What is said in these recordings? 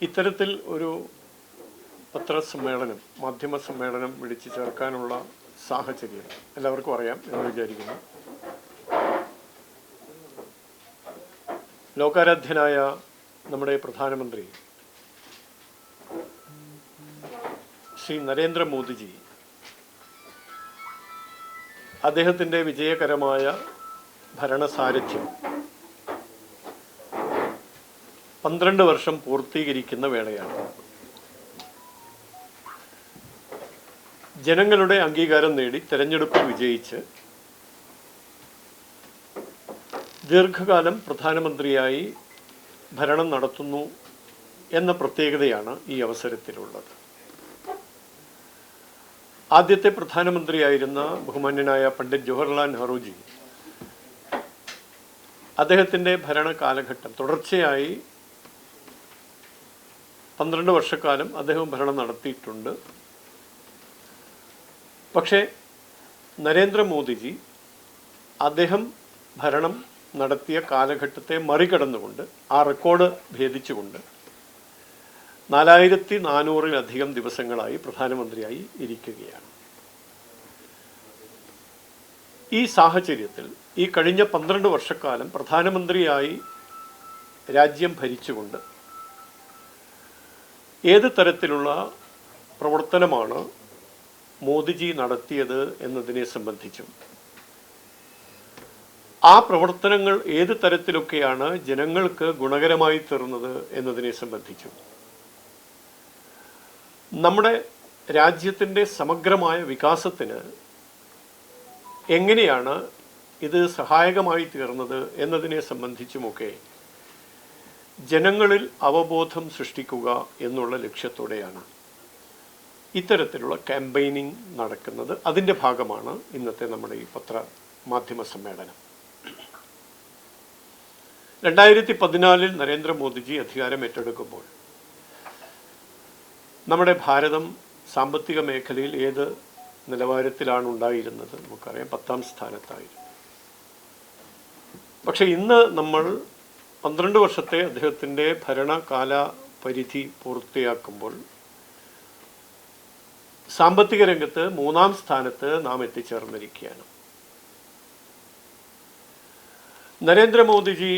ഇത്തരത്തിൽ ഒരു പത്രസമ്മേളനം, മാധ്യമ സമ്മേളനം വിളിച്ചു ചേർക്കാനുള്ള സാഹചര്യം എല്ലാവർക്കും അറിയാം എന്ന് വിചാരിക്കുന്നു. ലോകാരാധ്യനായ നമ്മുടെ പ്രധാനമന്ത്രി ശ്രീ നരേന്ദ്രമോദിജി അദ്ദേഹത്തിൻ്റെ വിജയകരമായ ഭരണസാരഥ്യം 12 വർഷം പൂർത്തീകരിക്കുന്ന വേളയാണ്. ജനങ്ങളുടെ അംഗീകാരം നേടി തെരഞ്ഞെടുപ്പിൽ വിജയിച്ച് ദീർഘകാലം പ്രധാനമന്ത്രിയായി ഭരണം നടത്തുന്നു എന്ന പ്രത്യേകതയാണ് ഈ അവസരത്തിലുള്ളത്. ആദ്യത്തെ പ്രധാനമന്ത്രിയായിരുന്ന ബഹുമാന്യനായ പണ്ഡിറ്റ് ജവഹർലാൽ നെഹ്റുജി അദ്ദേഹത്തിൻ്റെ ഭരണ കാലഘട്ടം തുടർച്ചയായി 12 വർഷക്കാലം അദ്ദേഹം ഭരണം നടത്തിയിട്ടുണ്ട്. പക്ഷേ നരേന്ദ്രമോദിജി അദ്ദേഹം ഭരണം നടത്തിയ കാലഘട്ടത്തെ മറികടന്നുകൊണ്ട്, ആ റെക്കോർഡ് ഭേദിച്ചുകൊണ്ട് 4400-ലധികം ദിവസങ്ങളായി പ്രധാനമന്ത്രിയായി ഇരിക്കുകയാണ്. ഈ സാഹചര്യത്തിൽ ഈ കഴിഞ്ഞ 12 വർഷക്കാലം പ്രധാനമന്ത്രിയായി രാജ്യം ഭരിച്ചുകൊണ്ട് ഏത് തരത്തിലുള്ള പ്രവർത്തനമാണ് മോദിജി നടത്തിയത് എന്നതിനെ സംബന്ധിച്ചും ആ പ്രവർത്തനങ്ങൾ ഏത് തരത്തിലൊക്കെയാണ് ജനങ്ങൾക്ക് ഗുണകരമായി തീർന്നത് എന്നതിനെ സംബന്ധിച്ചും നമ്മുടെ രാജ്യത്തിൻ്റെ സമഗ്രമായ വികാസത്തിന് എങ്ങനെയാണ് ഇത് സഹായകമായി തീർന്നത് എന്നതിനെ സംബന്ധിച്ചുമൊക്കെ ജനങ്ങളിൽ അവബോധം സൃഷ്ടിക്കുക എന്നുള്ള ലക്ഷ്യത്തോടെയാണ് ഇത്തരത്തിലുള്ള ക്യാമ്പയിനിങ് നടക്കുന്നത്. അതിൻ്റെ ഭാഗമാണ് ഇന്നത്തെ നമ്മുടെ ഈ മാധ്യമ സമ്മേളനം. 2014 നരേന്ദ്രമോദിജി അധികാരം ഏറ്റെടുക്കുമ്പോൾ നമ്മുടെ ഭാരതം സാമ്പത്തിക മേഖലയിൽ ഏത് നിലവാരത്തിലാണ് ഉണ്ടായിരുന്നത് നമുക്കറിയാം, 10ാം സ്ഥാനത്തായിരുന്നു. പക്ഷെ ഇന്ന് നമ്മൾ 12 വർഷത്തെ അദ്ദേഹത്തിൻ്റെ ഭരണകാല പരിധി പൂർത്തിയാക്കുമ്പോൾ സാമ്പത്തിക രംഗത്ത് 3ാം സ്ഥാനത്ത് നാം എത്തിച്ചേർന്നിരിക്കുകയാണ്. നരേന്ദ്രമോദിജി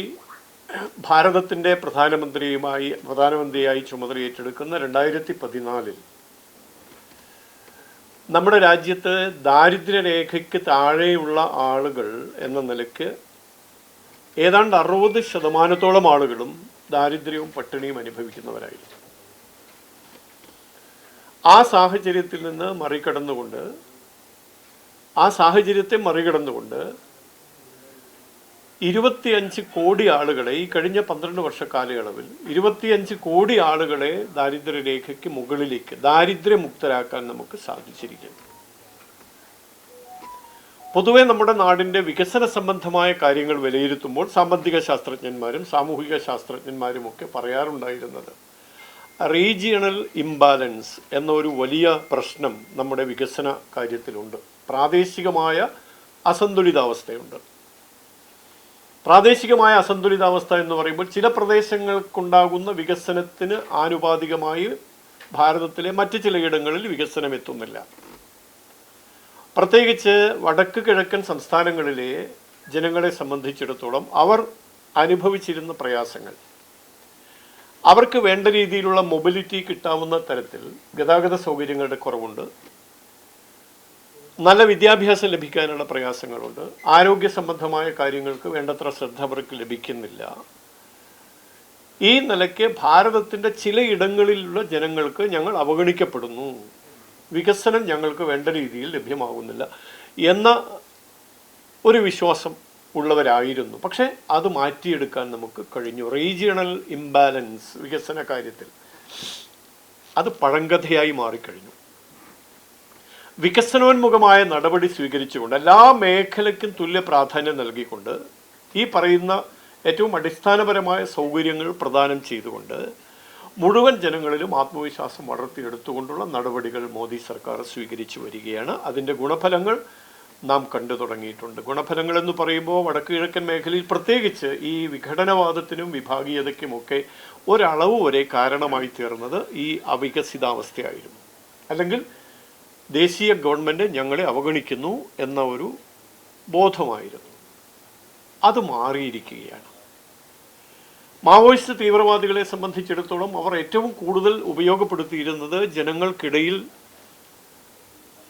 ഭാരതത്തിൻ്റെ പ്രധാനമന്ത്രിയായി ചുമതല ഏറ്റെടുക്കുന്ന 2014 നമ്മുടെ രാജ്യത്ത് ദാരിദ്ര്യരേഖയ്ക്ക് താഴെയുള്ള ആളുകൾ എന്ന നിലയ്ക്ക് ഏതാണ്ട് 60% ആളുകളും ദാരിദ്ര്യവും പട്ടിണിയും അനുഭവിക്കുന്നവരായിരുന്നു. ആ സാഹചര്യത്തിൽ നിന്ന് മറികടന്നുകൊണ്ട് 25 കോടി ആളുകളെ ഈ കഴിഞ്ഞ 12 വർഷ കാലയളവിൽ 25 കോടി ആളുകളെ ദാരിദ്ര്യരേഖയ്ക്ക് മുകളിലേക്ക് ദാരിദ്ര്യമുക്തരാക്കാൻ നമുക്ക് സാധിച്ചിരിക്കുന്നു. പൊതുവെ നമ്മുടെ നാടിൻ്റെ വികസന സംബന്ധമായ കാര്യങ്ങൾ വിലയിരുത്തുമ്പോൾ സാമ്പത്തിക ശാസ്ത്രജ്ഞന്മാരും സാമൂഹിക ശാസ്ത്രജ്ഞന്മാരുമൊക്കെ പറയാറുണ്ടായിരുന്നത് റീജിയണൽ ഇംബാലൻസ് എന്നൊരു വലിയ പ്രശ്നം നമ്മുടെ വികസന കാര്യത്തിലുണ്ട്. പ്രാദേശികമായ അസന്തുലിതാവസ്ഥയുണ്ട്. പ്രാദേശികമായ അസന്തുലിതാവസ്ഥ എന്ന് പറയുമ്പോൾ ചില പ്രദേശങ്ങൾക്കുണ്ടാകുന്ന വികസനത്തിന് ആനുപാതികമായി ഭാരതത്തിലെ മറ്റ് ചിലയിടങ്ങളിൽ വികസനം എത്തുന്നില്ല. പ്രത്യേകിച്ച് വടക്ക് കിഴക്കൻ സംസ്ഥാനങ്ങളിലെ ജനങ്ങളെ സംബന്ധിച്ചിടത്തോളം അവർ അനുഭവിച്ചിരുന്ന പ്രയാസങ്ങൾ, അവർക്ക് വേണ്ട രീതിയിലുള്ള മൊബിലിറ്റി കിട്ടാവുന്ന തരത്തിൽ ഗതാഗത സൗകര്യങ്ങളുടെ കുറവുണ്ട്, നല്ല വിദ്യാഭ്യാസം ലഭിക്കാനുള്ള പ്രയാസങ്ങളുണ്ട്, ആരോഗ്യ സംബന്ധമായ കാര്യങ്ങൾക്ക് വേണ്ടത്ര ശ്രദ്ധ അവർക്ക് ലഭിക്കുന്നില്ല. ഈ നിലയ്ക്ക് ഭാരതത്തിൻ്റെ ചിലയിടങ്ങളിലുള്ള ജനങ്ങൾക്ക് ഞങ്ങൾ അവഗണിക്കപ്പെടുന്നു, വികസനം ഞങ്ങൾക്ക് വേണ്ട രീതിയിൽ ലഭ്യമാകുന്നില്ല എന്ന ഒരു വിശ്വാസം ഉള്ളവരായിരുന്നു. പക്ഷേ അത് മാറ്റിയെടുക്കാൻ നമുക്ക് കഴിഞ്ഞു. റീജിയണൽ ഇംബാലൻസ് വികസന കാര്യത്തിൽ അത് പഴങ്കഥയായി മാറിക്കഴിഞ്ഞു. വികസനോന്മുഖമായ നടപടി സ്വീകരിച്ചുകൊണ്ട് എല്ലാ മേഖലയ്ക്കും തുല്യ പ്രാധാന്യം നൽകിക്കൊണ്ട് ഈ പറയുന്ന ഏറ്റവും അടിസ്ഥാനപരമായ സൗകര്യങ്ങൾ പ്രദാനം ചെയ്തുകൊണ്ട് മുഴുവൻ ജനങ്ങളിലും ആത്മവിശ്വാസം വളർത്തിയെടുത്തുകൊണ്ടുള്ള നടപടികൾ മോദി സർക്കാർ സ്വീകരിച്ചു വരികയാണ്. അതിൻ്റെ ഗുണഫലങ്ങൾ നാം കണ്ടു തുടങ്ങിയിട്ടുണ്ട്. ഗുണഫലങ്ങളെന്ന് പറയുമ്പോൾ വടക്ക് കിഴക്കൻ മേഖലയിൽ പ്രത്യേകിച്ച് ഈ വിഘടനവാദത്തിനും വിഭാഗീയതയ്ക്കുമൊക്കെ ഒരളവ് വരെ കാരണമായി തീർന്നത് ഈ അവികസിതാവസ്ഥയായിരുന്നു. അല്ലെങ്കിൽ ദേശീയ ഗവൺമെൻറ് ഞങ്ങളെ അവഗണിക്കുന്നു എന്ന ഒരു ബോധമായിരുന്നു. അത് മാറിയിരിക്കുകയാണ്. മാവോയിസ്റ്റ് തീവ്രവാദികളെ സംബന്ധിച്ചിടത്തോളം അവർ ഏറ്റവും കൂടുതൽ ഉപയോഗപ്പെടുത്തിയിരുന്നത് ജനങ്ങൾക്കിടയിൽ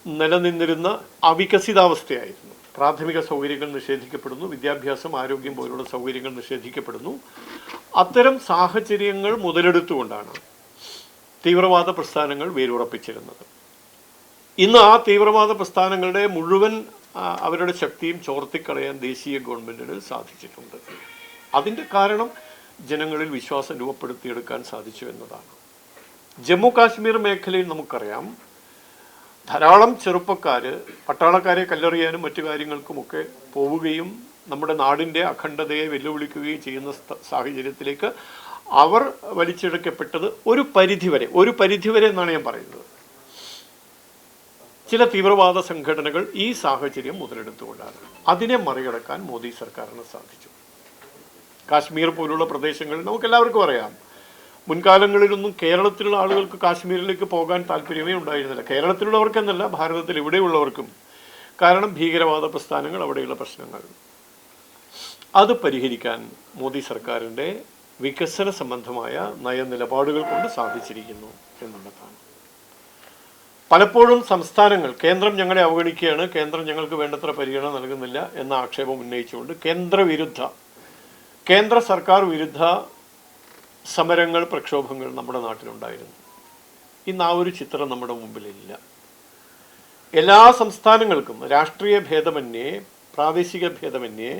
നിലനിന്നിരുന്ന അവികസിതാവസ്ഥയായിരുന്നു. പ്രാഥമിക സൗകര്യങ്ങൾ നിഷേധിക്കപ്പെടുന്നു, വിദ്യാഭ്യാസം, ആരോഗ്യം പോലുള്ള സൗകര്യങ്ങൾ നിഷേധിക്കപ്പെടുന്നു. അത്തരം സാഹചര്യങ്ങൾ മുതലെടുത്തുകൊണ്ടാണ് തീവ്രവാദ പ്രസ്ഥാനങ്ങൾ വേരുറപ്പിച്ചിരുന്നത്. ഇന്ന് ആ തീവ്രവാദ പ്രസ്ഥാനങ്ങളുടെ മുഴുവൻ അവരുടെ ശക്തിയും ചോർത്തിക്കളയാൻ ദേശീയ ഗവൺമെൻറ്റിന് സാധിച്ചിട്ടുണ്ട്. അതിൻ്റെ കാരണം ജനങ്ങളിൽ വിശ്വാസം രൂപപ്പെടുത്തിയെടുക്കാൻ സാധിച്ചു എന്നതാണ്. ജമ്മു കാശ്മീർ മേഖലയിൽ നമുക്കറിയാം, ധാരാളം ചെറുപ്പക്കാർ പട്ടാളക്കാരെ കല്ലെറിയാനും മറ്റു കാര്യങ്ങൾക്കുമൊക്കെ പോവുകയും നമ്മുടെ നാടിൻ്റെ അഖണ്ഡതയെ വെല്ലുവിളിക്കുകയും ചെയ്യുന്ന സാഹചര്യത്തിലേക്ക് അവർ വലിച്ചെടുക്കപ്പെട്ടത് ഒരു പരിധിവരെ എന്നാണ് ഞാൻ പറയുന്നത്. ചില തീവ്രവാദ സംഘടനകൾ ഈ സാഹചര്യം മുതലെടുത്തുകൊണ്ടാണ്. അതിനെ മറികടക്കാൻ മോദി സർക്കാരിന് സാധിച്ചു. കാശ്മീർ പോലുള്ള പ്രദേശങ്ങളിൽ നമുക്കെല്ലാവർക്കും അറിയാം, മുൻകാലങ്ങളിലൊന്നും കേരളത്തിലുള്ള ആളുകൾക്ക് കാശ്മീരിലേക്ക് പോകാൻ താല്പര്യമേ ഉണ്ടായിരുന്നില്ല. കേരളത്തിലുള്ളവർക്കെന്നല്ല, ഭാരതത്തിൽ ഇവിടെയുള്ളവർക്കും. കാരണം ഭീകരവാദ പ്രസ്ഥാനങ്ങൾ, അവിടെയുള്ള പ്രശ്നങ്ങൾ. അത് പരിഹരിക്കാൻ മോദി സർക്കാരിൻ്റെ വികസന സംബന്ധമായ നയനിലപാടുകൾ കൊണ്ട് സാധിച്ചിരിക്കുന്നു എന്നുള്ളതാണ്. പലപ്പോഴും സംസ്ഥാനങ്ങൾ കേന്ദ്രം ഞങ്ങളെ അവഗണിക്കുകയാണ്, കേന്ദ്രം ഞങ്ങൾക്ക് വേണ്ടത്ര പരിഗണന നൽകുന്നില്ല എന്ന ആക്ഷേപം ഉന്നയിച്ചുകൊണ്ട് കേന്ദ്ര സർക്കാർ വിരുദ്ധ സമരങ്ങൾ, പ്രക്ഷോഭങ്ങൾ നമ്മുടെ നാട്ടിലുണ്ടായിരുന്നു. ഇന്ന് ആ ഒരു ചിത്രം നമ്മുടെ മുമ്പിലില്ല. എല്ലാ സംസ്ഥാനങ്ങൾക്കും രാഷ്ട്രീയ ഭേദമന്യേ, പ്രാദേശിക ഭേദമന്യേ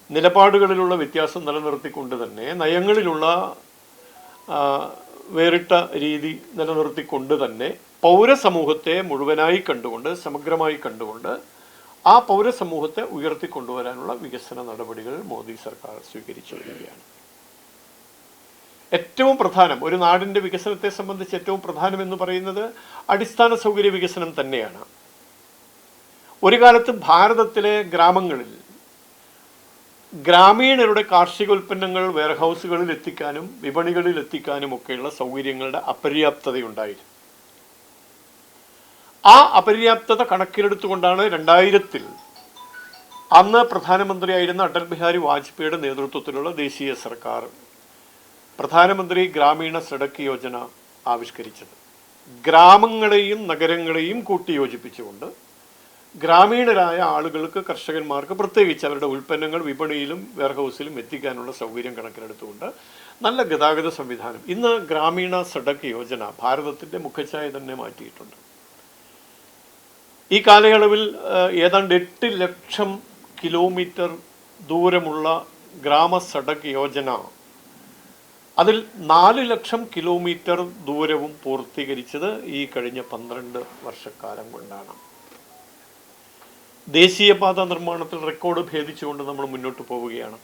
നിലപാടുകളിലുള്ള വ്യത്യാസം നിലനിർത്തിക്കൊണ്ട് തന്നെ, നയങ്ങളിലുള്ള വേറിട്ട രീതി നിലനിർത്തിക്കൊണ്ട് തന്നെ പൗരസമൂഹത്തെ മുഴുവനായി കണ്ടുകൊണ്ട്, സമഗ്രമായി കണ്ടുകൊണ്ട് ആ പൗരസമൂഹത്തെ ഉയർത്തിക്കൊണ്ടുവരാനുള്ള വികസന നടപടികൾ മോദി സർക്കാർ സ്വീകരിച്ചു വരികയാണ്. ഏറ്റവും പ്രധാനം, ഒരു നാടിൻ്റെ വികസനത്തെ സംബന്ധിച്ച് ഏറ്റവും പ്രധാനം എന്ന് പറയുന്നത് അടിസ്ഥാന സൗകര്യ വികസനം തന്നെയാണ്. ഒരു കാലത്ത് ഭാരതത്തിലെ ഗ്രാമങ്ങളിൽ ഗ്രാമീണരുടെ കാർഷിക ഉൽപ്പന്നങ്ങൾ വെയർഹൗസുകളിൽ എത്തിക്കാനും വിപണികളിൽ എത്തിക്കാനും ഒക്കെയുള്ള സൗകര്യങ്ങളുടെ അപര്യാപ്തതയുണ്ടായിരുന്നു. ആ അപര്യാപ്തത കണക്കിലെടുത്തുകൊണ്ടാണ് 2000-ൽ അന്ന് പ്രധാനമന്ത്രിയായിരുന്ന അടൽ ബിഹാരി വാജ്പേയിയുടെ നേതൃത്വത്തിലുള്ള ദേശീയ സർക്കാർ പ്രധാനമന്ത്രി ഗ്രാമീണ സഡക് യോജന ആവിഷ്കരിച്ചത്. ഗ്രാമങ്ങളെയും നഗരങ്ങളെയും കൂട്ടിയോജിപ്പിച്ചുകൊണ്ട് ഗ്രാമീണരായ ആളുകൾക്ക്, കർഷകന്മാർക്ക് പ്രത്യേകിച്ച് അവരുടെ ഉൽപ്പന്നങ്ങൾ വിപണിയിലും വെയർഹൗസിലും എത്തിക്കാനുള്ള സൗകര്യം കണക്കിലെടുത്തുകൊണ്ട് നല്ല ഗതാഗത സംവിധാനം. ഇന്ന് ഗ്രാമീണ സഡക് യോജന ഭാരതത്തിൻ്റെ മുഖച്ഛായ തന്നെ മാറ്റിയിട്ടുണ്ട്. ഈ കാലയളവിൽ ഏതാണ്ട് 8 ലക്ഷം കിലോമീറ്റർ ദൂരമുള്ള ഗ്രാമ സഡക് യോജന, അതിൽ 4 ലക്ഷം കിലോമീറ്റർ ദൂരവും പൂർത്തീകരിച്ചത് ഈ കഴിഞ്ഞ 12 വർഷക്കാലം കൊണ്ടാണ്. ദേശീയപാത നിർമ്മാണത്തിൽ റെക്കോർഡ് ഭേദിച്ചുകൊണ്ട് നമ്മൾ മുന്നോട്ട് പോവുകയാണ്.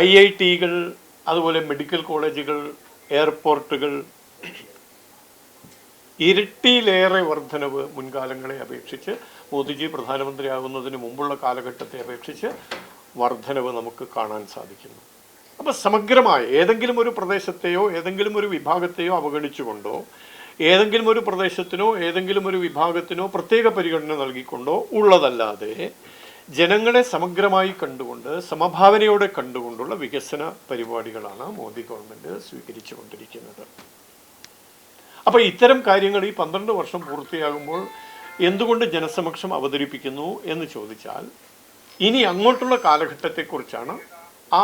IIT-കൾ, അതുപോലെ മെഡിക്കൽ കോളേജുകൾ, എയർപോർട്ടുകൾ, ഇരട്ടിയിലേറെ വർധനവ് മുൻകാലങ്ങളെ അപേക്ഷിച്ച്, മോദിജി പ്രധാനമന്ത്രിയാകുന്നതിന് മുമ്പുള്ള കാലഘട്ടത്തെ അപേക്ഷിച്ച് വർധനവ് നമുക്ക് കാണാൻ സാധിക്കുന്നു. അപ്പോൾ സമഗ്രമായ ഏതെങ്കിലും ഒരു പ്രദേശത്തെയോ ഏതെങ്കിലും ഒരു വിഭാഗത്തെയോ അവഗണിച്ചുകൊണ്ടോ, ഏതെങ്കിലും ഒരു പ്രദേശത്തിനോ ഏതെങ്കിലും ഒരു വിഭാഗത്തിനോ പ്രത്യേക പരിഗണന നൽകിക്കൊണ്ടോ ഉള്ളതല്ലാതെ ജനങ്ങളെ സമഗ്രമായി കണ്ടുകൊണ്ട്, സമഭാവനയോടെ കണ്ടുകൊണ്ടുള്ള വികസന പരിപാടികളാണ് മോദി ഗവൺമെൻറ് സ്വീകരിച്ചു കൊണ്ടിരിക്കുന്നത്. അപ്പോൾ ഇത്തരം കാര്യങ്ങൾ ഈ 12 വർഷം പൂർത്തിയാകുമ്പോൾ എന്തുകൊണ്ട് ജനസമക്ഷം അവതരിപ്പിക്കുന്നു എന്ന് ചോദിച്ചാൽ, ഇനി അങ്ങോട്ടുള്ള കാലഘട്ടത്തെക്കുറിച്ചാണ് ആ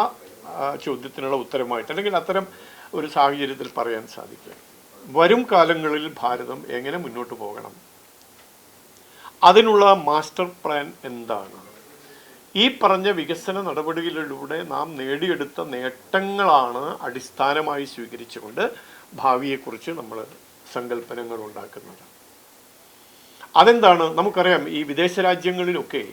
ചോദ്യത്തിനുള്ള ഉത്തരമായിട്ട്, അല്ലെങ്കിൽ അത്തരം ഒരു സാഹചര്യത്തിൽ പറയാൻ സാധിക്കുക. വരും കാലങ്ങളിൽ ഭാരതം എങ്ങനെ മുന്നോട്ട് പോകണം, അതിനുള്ള മാസ്റ്റർ പ്ലാൻ എന്താണ്, ഈ പറഞ്ഞ വികസന നടപടികളിലൂടെ നാം നേടിയെടുത്ത നേട്ടങ്ങളാണ് അടിസ്ഥാനമായി സ്വീകരിച്ചുകൊണ്ട് ഭാവിയെക്കുറിച്ച് നമ്മൾ സങ്കല്പനങ്ങൾ ഉണ്ടാക്കുന്നത്. അതെന്താണ്? നമുക്കറിയാം, ഈ വിദേശ രാജ്യങ്ങളിലൊക്കെ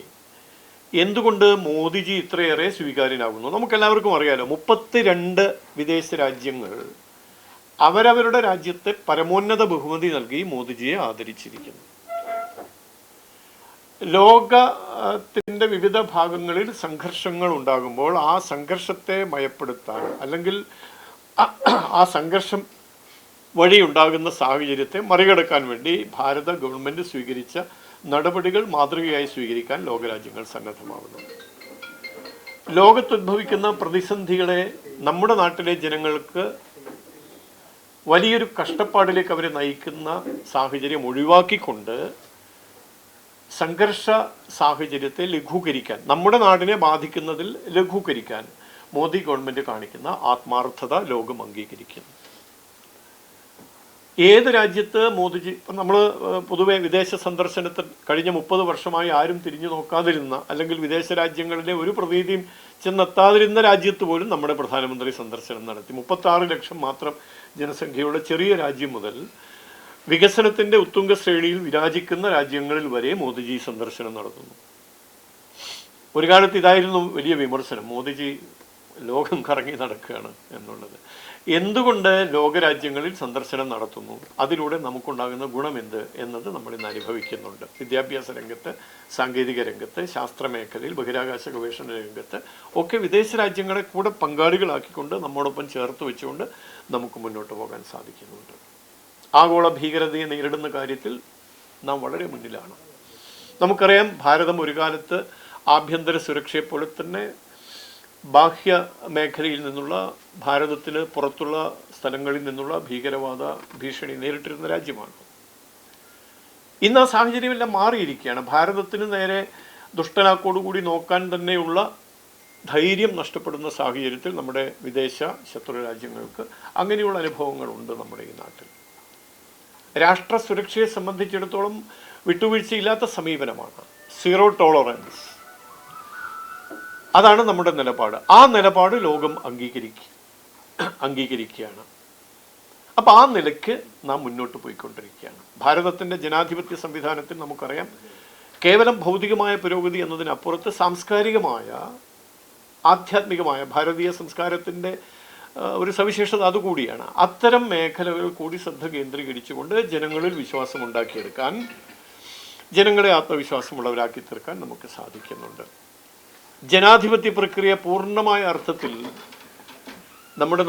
എന്തുകൊണ്ട് മോദിജി ഇത്രയേറെ സ്വീകാര്യനാകുന്നു നമുക്കെല്ലാവർക്കും അറിയാലോ. 32 വിദേശ രാജ്യങ്ങൾ അവരവരുടെ രാജ്യത്തെ പരമോന്നത ബഹുമതി നൽകി മോദിജിയെ ആദരിച്ചിരിക്കുന്നു. ലോകത്തിൻ്റെ വിവിധ ഭാഗങ്ങളിൽ സംഘർഷങ്ങൾ ഉണ്ടാകുമ്പോൾ ആ സംഘർഷത്തെ മയപ്പെടുത്താൻ അല്ലെങ്കിൽ ആ സംഘർഷം വഴി ഉണ്ടാകുന്ന സാഹചര്യത്തെ മറികടക്കാൻ വേണ്ടി ഭാരത ഗവൺമെൻറ് സ്വീകരിച്ച നടപടികൾ മാതൃകയായി സ്വീകരിക്കാൻ ലോകരാജ്യങ്ങൾ സന്നദ്ധമാകുന്നു. ലോകത്തുദ്ഭവിക്കുന്ന പ്രതിസന്ധികളെ നമ്മുടെ നാട്ടിലെ ജനങ്ങൾക്ക് വലിയൊരു കഷ്ടപ്പാടിലേക്ക് അവരെ നയിക്കുന്ന സാഹചര്യം ഒഴിവാക്കിക്കൊണ്ട് സംഘർഷ സാഹചര്യത്തെ ലഘൂകരിക്കാൻ, നമ്മുടെ നാടിനെ ബാധിക്കുന്നതിൽ ലഘൂകരിക്കാൻ മോദി ഗവൺമെൻറ് കാണിക്കുന്ന ആത്മാർത്ഥത ലോകം അംഗീകരിക്കുന്നു. ഏത് രാജ്യത്ത് മോദിജി, ഇപ്പം നമ്മൾ പൊതുവെ വിദേശ സന്ദർശനത്തിൽ കഴിഞ്ഞ 30 വർഷമായി ആരും തിരിഞ്ഞു നോക്കാതിരുന്ന അല്ലെങ്കിൽ വിദേശ രാജ്യങ്ങളിലെ ഒരു പ്രതീതിയും ചെന്നെത്താതിരുന്ന രാജ്യത്ത് പോലും നമ്മുടെ പ്രധാനമന്ത്രി സന്ദർശനം നടത്തി. 36 ലക്ഷം മാത്രം ജനസംഖ്യയുള്ള ചെറിയ രാജ്യം മുതൽ വികസനത്തിൻ്റെ ഉത്തുംഗ ശ്രേണിയിൽ വിരാജിക്കുന്ന രാജ്യങ്ങളിൽ വരെ മോദിജി സന്ദർശനം നടത്തുന്നു. ഒരു കാലത്ത് ഇതായിരുന്നു വലിയ വിമർശനം, മോദിജി ലോകം കറങ്ങി നടക്കുകയാണ് എന്നുള്ളത്. എന്തുകൊണ്ട് ലോകരാജ്യങ്ങളിൽ സന്ദർശനം നടത്തുന്നു, അതിലൂടെ നമുക്കുണ്ടാകുന്ന ഗുണമെന്ത് എന്നത് നമ്മൾ ഇന്ന് അനുഭവിക്കുന്നുണ്ട്. വിദ്യാഭ്യാസ രംഗത്ത്, സാങ്കേതിക രംഗത്ത്, ശാസ്ത്രമേഖലയിൽ, ബഹിരാകാശ ഗവേഷണ രംഗത്ത് ഒക്കെ വിദേശ രാജ്യങ്ങളെ കൂടെ പങ്കാളികളാക്കിക്കൊണ്ട് നമ്മോടൊപ്പം ചേർത്ത് വെച്ചുകൊണ്ട് നമുക്ക് മുന്നോട്ട് പോകാൻ സാധിക്കുന്നുണ്ട്. ആഗോള ഭീകരതയെ നേരിടുന്ന കാര്യത്തിൽ നാം വളരെ മുന്നിലാണ്. നമുക്കറിയാം, ഭാരതം ഒരു കാലത്ത് ആഭ്യന്തര സുരക്ഷയെപ്പോലെ തന്നെ ബാഹ്യ മേഖലയിൽ നിന്നുള്ള, ഭാരതത്തിന് പുറത്തുള്ള സ്ഥലങ്ങളിൽ നിന്നുള്ള ഭീകരവാദ ഭീഷണി നേരിട്ടിരുന്ന രാജ്യമാണ്. ഇന്ന് ആ സാഹചര്യമെല്ലാം മാറിയിരിക്കുകയാണ്. ഭാരതത്തിന് നേരെ ദുഷ്ടനാക്കോടുകൂടി നോക്കാൻ തന്നെയുള്ള ധൈര്യം നഷ്ടപ്പെടുന്ന സാഹചര്യത്തിൽ നമ്മുടെ വിദേശ ശത്രു രാജ്യങ്ങൾക്ക് അങ്ങനെയുള്ള അനുഭവങ്ങളുണ്ട് നമ്മുടെ ഈ നാട്ടിൽ. രാഷ്ട്ര സുരക്ഷയെ സംബന്ധിച്ചിടത്തോളം വിട്ടുവീഴ്ചയില്ലാത്ത സമീപനമാണ്, സീറോ ടോളറൻസ്. അതാണ് നമ്മുടെ നിലപാട്. ആ നിലപാട് ലോകം അംഗീകരിക്കുകയാണ്. അപ്പം ആ നിലയ്ക്ക് നാം മുന്നോട്ട് പോയിക്കൊണ്ടിരിക്കുകയാണ്. ഭാരതത്തിൻ്റെ ജനാധിപത്യ സംവിധാനത്തിൽ നമുക്കറിയാം, കേവലം ഭൗതികമായ പുരോഗതി എന്നതിനപ്പുറത്ത് സാംസ്കാരികമായ, ആധ്യാത്മികമായ ഭാരതീയ സംസ്കാരത്തിൻ്റെ ഒരു സവിശേഷത അതുകൂടിയാണ്. അത്തരം മേഖലകൾ കൂടി ശ്രദ്ധ കേന്ദ്രീകരിച്ചുകൊണ്ട് ജനങ്ങളിൽ വിശ്വാസം ഉണ്ടാക്കിയെടുക്കാൻ, ജനങ്ങളെ ആത്മവിശ്വാസമുള്ളവരാക്കി തീർക്കാൻ നമുക്ക് സാധിക്കുന്നുണ്ട്. ജനാധിപത്യ പ്രക്രിയ പൂർണ്ണമായ അർത്ഥത്തിൽ നമ്മുടെ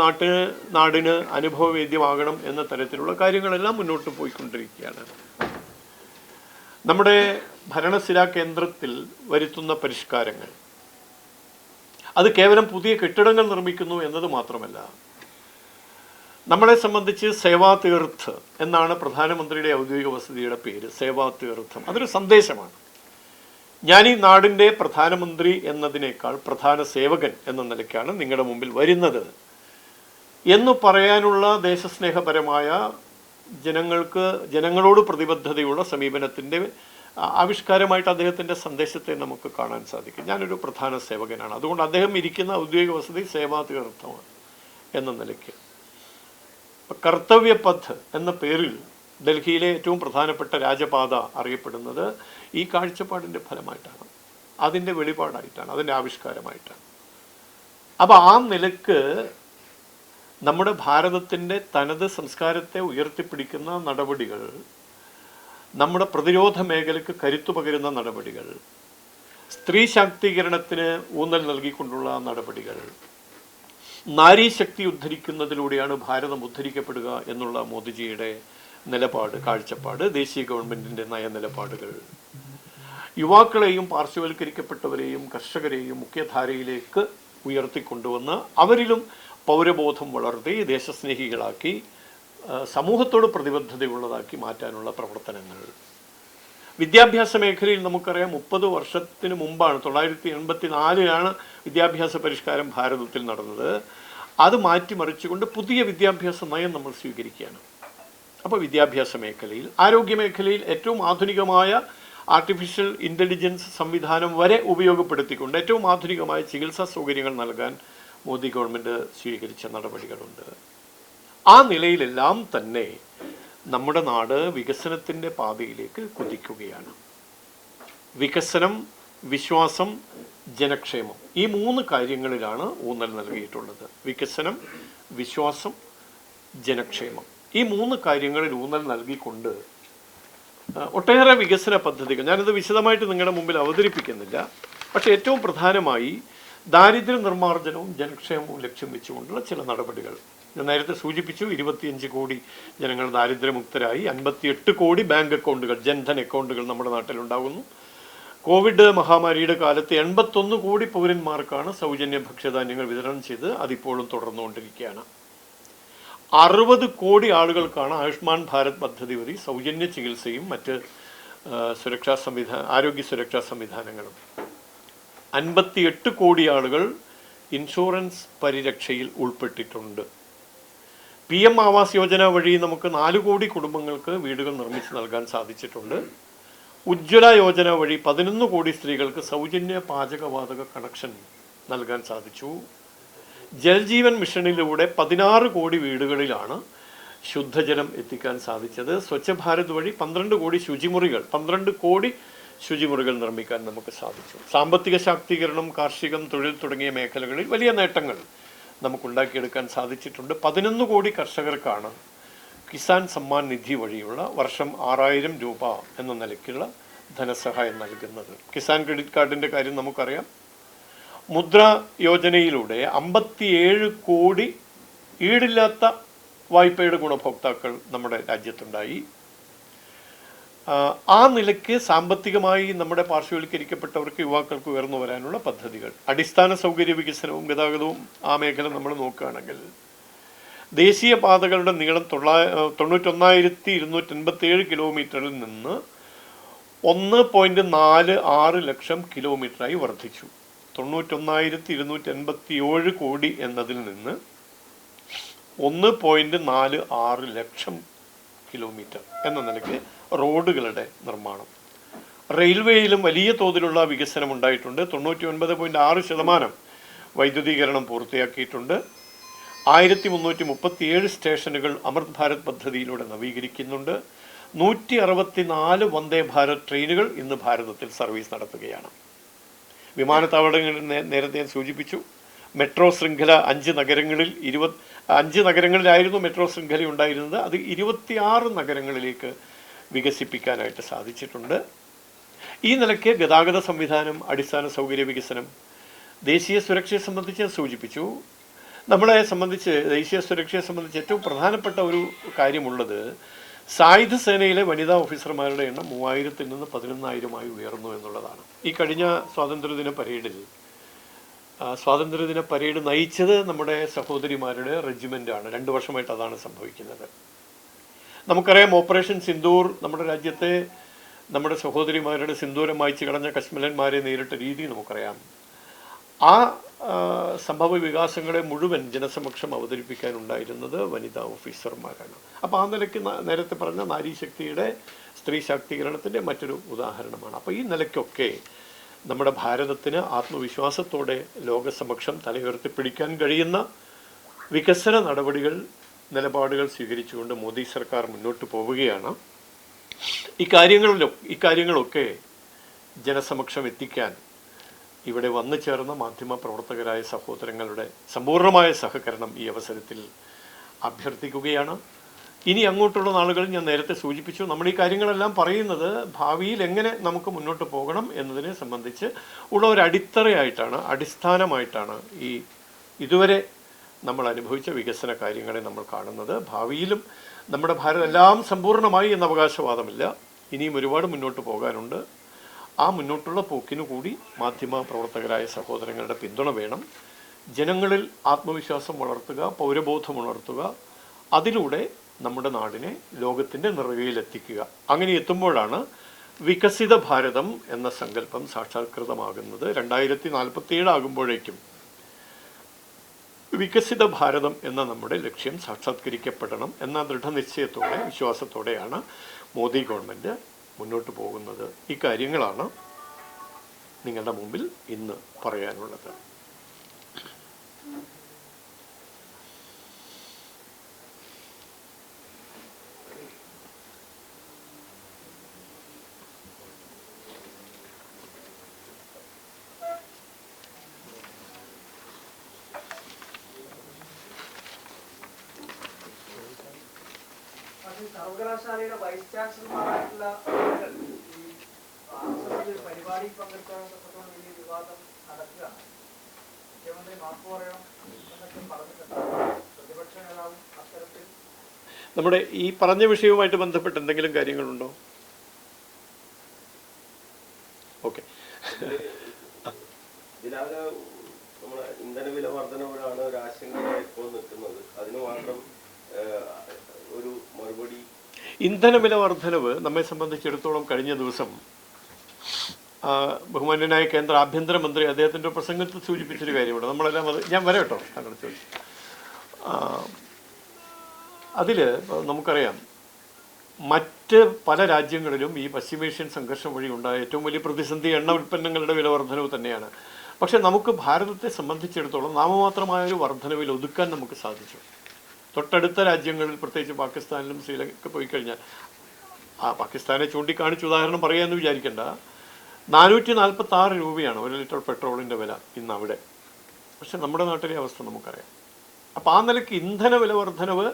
നാടിന് അനുഭവവേദ്യമാകണം എന്ന തരത്തിലുള്ള കാര്യങ്ങളെല്ലാം മുന്നോട്ട് പോയിക്കൊണ്ടിരിക്കുകയാണ്. നമ്മുടെ ഭരണസിരാ കേന്ദ്രത്തിൽ വരുത്തുന്ന പരിഷ്കാരങ്ങൾ അത് കേവലം പുതിയ കെട്ടിടങ്ങൾ നിർമ്മിക്കുന്നു എന്നത് മാത്രമല്ല, നമ്മളെ സംബന്ധിച്ച് സേവാ തീർത്ത് എന്നാണ് പ്രധാനമന്ത്രിയുടെ ഔദ്യോഗിക വസതിയുടെ പേര്. സേവാ തീർത്ഥം അതൊരു സന്ദേശമാണ്. ഞാൻ ഈ നാടിൻ്റെ പ്രധാനമന്ത്രി എന്നതിനേക്കാൾ പ്രധാന സേവകൻ എന്ന നിലയ്ക്കാണ് നിങ്ങളുടെ മുമ്പിൽ വരുന്നത് എന്ന് പറയാനുള്ള ദേശസ്നേഹപരമായ, ജനങ്ങളോട് പ്രതിബദ്ധതയുള്ള സമീപനത്തിൻ്റെ ആവിഷ്കാരമായിട്ട് അദ്ദേഹത്തിൻ്റെ സന്ദേശത്തെ നമുക്ക് കാണാൻ സാധിക്കും. ഞാനൊരു പ്രധാന സേവകനാണ്, അതുകൊണ്ട് അദ്ദേഹം ഇരിക്കുന്ന ഔദ്യോഗിക വസതി സേവാ തീർത്ഥമാണ് എന്ന നിലയ്ക്ക്. കർത്തവ്യപഥ് എന്ന പേരിൽ ഡൽഹിയിലെ ഏറ്റവും പ്രധാനപ്പെട്ട രാജപാത അറിയപ്പെടുന്നത് ഈ കാഴ്ചപ്പാടിൻ്റെ ഫലമായിട്ടാണ്, അതിൻ്റെ വെളിപാടായിട്ടാണ്, അതിൻ്റെ ആവിഷ്കാരമായിട്ടാണ്. അപ്പോൾ ആ നിലക്ക് നമ്മുടെ ഭാരതത്തിൻ്റെ തനത് സംസ്കാരത്തെ ഉയർത്തിപ്പിടിക്കുന്ന നടപടികൾ, നമ്മുടെ പ്രതിരോധ മേഖലയ്ക്ക് കരുത്തു പകരുന്ന നടപടികൾ, സ്ത്രീ ശാക്തീകരണത്തിന് ഊന്നൽ നൽകിക്കൊണ്ടുള്ള നടപടികൾ, നാരീശക്തി ഉദ്ധരിക്കുന്നതിലൂടെയാണ് ഭാരതം ഉദ്ധരിക്കപ്പെടുക എന്നുള്ള മോദിജിയുടെ നിലപാട്, കാഴ്ചപ്പാട്, ദേശീയ ഗവൺമെൻറ്റിൻ്റെ നയനിലപാടുകൾ, യുവാക്കളെയും പാർശ്വവൽക്കരിക്കപ്പെട്ടവരെയും കർഷകരെയും മുഖ്യധാരയിലേക്ക് ഉയർത്തിക്കൊണ്ടുവന്ന് അവരിലും പൗരബോധം വളർത്തി ദേശസ്നേഹികളാക്കി സമൂഹത്തോട് പ്രതിബദ്ധതയുള്ളതാക്കി മാറ്റാനുള്ള പ്രവർത്തനങ്ങൾ. വിദ്യാഭ്യാസ മേഖലയിൽ നമുക്കറിയാം, 30 വർഷത്തിന് മുമ്പാണ്, 1984 വിദ്യാഭ്യാസ പരിഷ്കാരം ഭാരതത്തിൽ നടന്നത്. അത് മാറ്റിമറിച്ചുകൊണ്ട് പുതിയ വിദ്യാഭ്യാസ നയം നമ്മൾ സ്വീകരിക്കുകയാണ്. അപ്പോൾ വിദ്യാഭ്യാസ മേഖലയിൽ, ആരോഗ്യ മേഖലയിൽ ഏറ്റവും ആധുനികമായ ആർട്ടിഫിഷ്യൽ ഇൻ്റലിജൻസ് സംവിധാനം വരെ ഉപയോഗപ്പെടുത്തിക്കൊണ്ട് ഏറ്റവും ആധുനികമായ ചികിത്സാ സൗകര്യങ്ങൾ നൽകാൻ മോദി ഗവൺമെൻറ് സ്വീകരിച്ച നടപടികളുണ്ട്. ആ നിലയിലെല്ലാം തന്നെ നമ്മുടെ നാട് വികസനത്തിൻ്റെ പാതയിലേക്ക് കുതിക്കുകയാണ്. വികസനം, വിശ്വാസം, ജനക്ഷേമം, ഈ 3 കാര്യങ്ങളിലാണ് ഊന്നൽ നൽകിയിട്ടുള്ളത്. വികസനം, വിശ്വാസം, ജനക്ഷേമം, ഈ 3 കാര്യങ്ങളിൽ ഊന്നൽ നൽകിക്കൊണ്ട് ഒട്ടേറെ വികസന പദ്ധതികൾ, ഞാനിത് വിശദമായിട്ട് നിങ്ങളുടെ മുമ്പിൽ അവതരിപ്പിക്കുന്നില്ല. പക്ഷേ ഏറ്റവും പ്രധാനമായി ദാരിദ്ര്യ നിർമ്മാർജ്ജനവും ജനക്ഷേമവും ലക്ഷ്യം വെച്ചുകൊണ്ടുള്ള ചില നടപടികൾ. ഞാൻ നേരത്തെ സൂചിപ്പിച്ചു, 25 കോടി ജനങ്ങൾ ദാരിദ്ര്യമുക്തരായി, 58 കോടി ബാങ്ക് അക്കൗണ്ടുകൾ, ജൻധൻ അക്കൗണ്ടുകൾ നമ്മുടെ നാട്ടിലുണ്ടാകുന്നു. കോവിഡ് മഹാമാരിയുടെ കാലത്ത് 81 കോടി പൗരന്മാർക്കാണ് സൗജന്യ ഭക്ഷ്യധാന്യങ്ങൾ വിതരണം ചെയ്ത് അതിപ്പോഴും തുടർന്നുകൊണ്ടിരിക്കുകയാണ്. 60 കോടി ആളുകൾക്കാണ് ആയുഷ്മാൻ ഭാരത് പദ്ധതി വഴി സൗജന്യ ചികിത്സയും മറ്റ് ആരോഗ്യ സുരക്ഷാ സംവിധാനങ്ങളും. 58 കോടി ആളുകൾ ഇൻഷുറൻസ് പരിരക്ഷയിൽ ഉൾപ്പെട്ടിട്ടുണ്ട്. PM ആവാസ് യോജന വഴി നമുക്ക് 4 കോടി കുടുംബങ്ങൾക്ക് വീടുകൾ നിർമ്മിച്ച് നൽകാൻ സാധിച്ചിട്ടുണ്ട്. ഉജ്ജ്വല യോജന വഴി 11 കോടി സ്ത്രീകൾക്ക് സൗജന്യ പാചകവാതക കണക്ഷൻ നൽകാൻ സാധിച്ചു. ജൽജീവൻ മിഷനിലൂടെ 16 കോടി വീടുകളിലാണ് ശുദ്ധജലം എത്തിക്കാൻ സാധിച്ചത്. സ്വച്ഛ ഭാരത് വഴി 12 കോടി ശുചിമുറികൾ നിർമ്മിക്കാൻ നമുക്ക് സാധിച്ചു. സാമ്പത്തിക ശാക്തീകരണം, കാർഷികം, തൊഴിൽ തുടങ്ങിയ മേഖലകളിൽ വലിയ നേട്ടങ്ങൾ നമുക്കുണ്ടാക്കിയെടുക്കാൻ സാധിച്ചിട്ടുണ്ട്. 11 കോടി കർഷകർക്കാണ് കിസാൻ സമ്മാൻ നിധി വഴിയുള്ള വർഷം 6000 രൂപ എന്ന നിലയ്ക്കുള്ള ധനസഹായം നൽകുന്നത്. കിസാൻ ക്രെഡിറ്റ് കാർഡിൻ്റെ കാര്യം നമുക്കറിയാം. മുദ്ര യോജനയിലൂടെ 57 കോടി ഈടില്ലാത്ത വായ്പയുടെ ഗുണഭോക്താക്കൾ നമ്മുടെ രാജ്യത്തുണ്ടായി. ആ നിലയ്ക്ക് സാമ്പത്തികമായി നമ്മുടെ പാർശ്വവൽക്കരിക്കപ്പെട്ടവർക്ക്, യുവാക്കൾക്ക് ഉയർന്നു വരാനുള്ള പദ്ധതികൾ. അടിസ്ഥാന സൗകര്യ വികസനവും ഗതാഗതവും ആ മേഖല നമ്മൾ നോക്കുകയാണെങ്കിൽ ദേശീയ പാതകളുടെ നീളം 91,287 കിലോമീറ്ററിൽ നിന്ന് 1.46 ലക്ഷം കിലോമീറ്ററായി വർദ്ധിച്ചു. 91,287 കോടി എന്നതിൽ നിന്ന് 1.46 ലക്ഷം കിലോമീറ്റർ എന്ന നിലയ്ക്ക് റോഡുകളുടെ നിർമ്മാണം. റെയിൽവേയിലും വലിയ തോതിലുള്ള വികസനം ഉണ്ടായിട്ടുണ്ട്. 99.6% വൈദ്യുതീകരണം പൂർത്തിയാക്കിയിട്ടുണ്ട്. 1337 സ്റ്റേഷനുകൾ അമൃത് ഭാരത് പദ്ധതിയിലൂടെ നവീകരിക്കുന്നുണ്ട്. 164 വന്ദേ ഭാരത് ട്രെയിനുകൾ ഇന്ന് ഭാരതത്തിൽ സർവീസ് നടത്തുകയാണ്. വിമാനത്താവളങ്ങളിൽ നേരത്തെ ഞാൻ സൂചിപ്പിച്ചു. മെട്രോ ശൃംഖല 5 നഗരങ്ങളിലായിരുന്നു മെട്രോ ശൃംഖല ഉണ്ടായിരുന്നത്. അത് 26 നഗരങ്ങളിലേക്ക് വികസിപ്പിക്കാനായിട്ട് സാധിച്ചിട്ടുണ്ട്. ഈ നിലയ്ക്ക് ഗതാഗത സംവിധാനം, അടിസ്ഥാന സൗകര്യ വികസനം, ദേശീയ സുരക്ഷയെ സംബന്ധിച്ച് സൂചിപ്പിച്ചു. ദേശീയ സുരക്ഷയെ സംബന്ധിച്ച് ഏറ്റവും പ്രധാനപ്പെട്ട ഒരു കാര്യമുള്ളത്, സായുധ സേനയിലെ വനിതാ ഓഫീസർമാരുടെ എണ്ണം 3000-ൽ നിന്ന് 11,000-ആയി ഉയർന്നു എന്നുള്ളതാണ്. ഈ കഴിഞ്ഞ സ്വാതന്ത്ര്യദിന പരേഡ് നയിച്ചത് നമ്മുടെ സഹോദരിമാരുടെ റെജിമെൻ്റാണ്. 2 വർഷമായിട്ട് അതാണ് സംഭവിക്കുന്നത്. നമുക്കറിയാം, ഓപ്പറേഷൻ സിന്ദൂർ നമ്മുടെ രാജ്യത്തെ നമ്മുടെ സഹോദരിമാരുടെ സിന്ദൂരം മായ്ച്ചു കളഞ്ഞ കശ്മലന്മാരെ നേരിട്ട രീതി നമുക്കറിയാം. ആ സംഭവ വികാസങ്ങളെ മുഴുവൻ ജനസമക്ഷം അവതരിപ്പിക്കാനുണ്ടായിരുന്നത് വനിതാ ഓഫീസർമാരാണ്. അപ്പോൾ ആ നിലയ്ക്ക് നേരത്തെ പറഞ്ഞ നാരീശക്തിയുടെ, സ്ത്രീ ശാക്തീകരണത്തിൻ്റെ മറ്റൊരു ഉദാഹരണമാണ്. അപ്പോൾ ഈ നിലയ്ക്കൊക്കെ നമ്മുടെ ഭാരതത്തിന് ആത്മവിശ്വാസത്തോടെ ലോകസമക്ഷം തലയുയർത്തിപ്പിടിക്കാൻ കഴിയുന്ന വികസന നടപടികൾ, നിലപാടുകൾ സ്വീകരിച്ചുകൊണ്ട് മോദി സർക്കാർ മുന്നോട്ട് പോവുകയാണ്. ഇക്കാര്യങ്ങളൊക്കെ ജനസമക്ഷം എത്തിക്കാൻ ഇവിടെ വന്നു ചേർന്ന മാധ്യമ പ്രവർത്തകരായ സഹോദരങ്ങളുടെ സമ്പൂർണ്ണമായ സഹകരണം ഈ അവസരത്തിൽ അഭ്യർത്ഥിക്കുകയാണ്. ഇനി അങ്ങോട്ടുള്ള നാളുകളിൽ ഞാൻ നേരത്തെ സൂചിപ്പിച്ചു, നമ്മൾ ഈ കാര്യങ്ങളെല്ലാം പറയുന്നത് ഭാവിയിൽ എങ്ങനെ നമുക്ക് മുന്നോട്ട് പോകണം എന്നതിനെ സംബന്ധിച്ച് ഉള്ള ഒരു അടിസ്ഥാനമായിട്ടാണ് ഈ ഇതുവരെ നമ്മൾ അനുഭവിച്ച വികസന കാര്യങ്ങളെ നമ്മൾ കാണുന്നത്. ഭാവിയിലും നമ്മുടെ ഭാരതം എല്ലാം സമ്പൂർണ്ണമായി എന്ന അവകാശവാദമില്ല. ഇനിയും ഒരുപാട് മുന്നോട്ട് പോകാനുണ്ട്. ആ മുന്നോട്ടുള്ള പോക്കിനു കൂടി മാധ്യമ പ്രവർത്തകരായ സഹോദരങ്ങളുടെ പിന്തുണ വേണം. ജനങ്ങളിൽ ആത്മവിശ്വാസം വളർത്തുക, പൗരബോധം വളർത്തുക, അതിലൂടെ നമ്മുടെ നാടിനെ ലോകത്തിൻ്റെ നിറവിലെത്തിക്കുക. അങ്ങനെ എത്തുമ്പോഴാണ് വികസിത ഭാരതം എന്ന സങ്കല്പം സാക്ഷാത്കൃതമാകുന്നത്. 2047 ആകുമ്പോഴേക്കും വികസിത ഭാരതം എന്ന നമ്മുടെ ലക്ഷ്യം സാക്ഷാത്കരിക്കപ്പെടണം എന്ന ദൃഢനിശ്ചയത്തോടെ, വിശ്വാസത്തോടെയാണ് മോദി ഗവൺമെൻറ് മുന്നോട്ട് പോകുന്നത്. ഈ കാര്യങ്ങളാണ് നിങ്ങളുടെ മുമ്പിൽ ഇന്ന് പറയാനുള്ളത്. സർവകലാശാലയുടെ വൈസ് ചാൻസലർമാരായിട്ടുള്ള പരിപാടി പങ്കെടുക്കാൻ വലിയ വിവാദം നടക്കുകയാണ്. മുഖ്യമന്ത്രി മാപ്പ് പറയണം എന്നൊക്കെ പറഞ്ഞിട്ടുണ്ട്. പ്രതിപക്ഷ നേതാവും അത്തരത്തിൽ നമ്മുടെ ഈ പറഞ്ഞ വിഷയവുമായിട്ട് ബന്ധപ്പെട്ട് എന്തെങ്കിലും കാര്യങ്ങളുണ്ടോ? ഓക്കെ, ഇതിലാകെ നമ്മുടെ ഇന്ധനവില വർധനവിലാണ് ഒരു ആശങ്കയായി ഇപ്പോൾ നിൽക്കുന്നത്. അതിന് മാത്രം ഒരു മറുപടി. ഇന്ധനവില വർധനവ് നമ്മെ സംബന്ധിച്ചിടത്തോളം കഴിഞ്ഞ ദിവസം ബഹുമാന്യനായ കേന്ദ്ര ആഭ്യന്തരമന്ത്രി അദ്ദേഹത്തിൻ്റെ പ്രസംഗത്തിൽ സൂചിപ്പിച്ചൊരു കാര്യമുണ്ട്. നമ്മളെല്ലാം അത് ഞാൻ വരാം കേട്ടോ താങ്കൾ ചോദിച്ചു. അതിൽ നമുക്കറിയാം മറ്റ് പല രാജ്യങ്ങളിലും ഈ പശ്ചിമേഷ്യൻ സംഘർഷം വഴി ഉണ്ടായ ഏറ്റവും വലിയ പ്രതിസന്ധി എണ്ണ ഉൽപ്പന്നങ്ങളുടെ വില വർധനവ് തന്നെയാണ്. പക്ഷേ നമുക്ക് ഭാരതത്തെ സംബന്ധിച്ചിടത്തോളം നാമമാത്രമായൊരു വർധനവിൽ ഒതുക്കാൻ നമുക്ക് സാധിച്ചു. തൊട്ടടുത്ത രാജ്യങ്ങളിൽ പ്രത്യേകിച്ച് പാകിസ്ഥാനിലും ശ്രീലങ്ക പോയി കഴിഞ്ഞാൽ പാകിസ്ഥാനെ ചൂണ്ടിക്കാണിച്ച് ഉദാഹരണം പറയാമെന്ന് വിചാരിക്കേണ്ട, 446 രൂപയാണ് 1 ലിറ്റർ പെട്രോളിൻ്റെ വില ഇന്ന് അവിടെ. പക്ഷെ നമ്മുടെ നാട്ടിലെ അവസ്ഥ നമുക്കറിയാം. അപ്പോൾ ആ നിലയ്ക്ക് ഇന്ധന വില വർധനവ്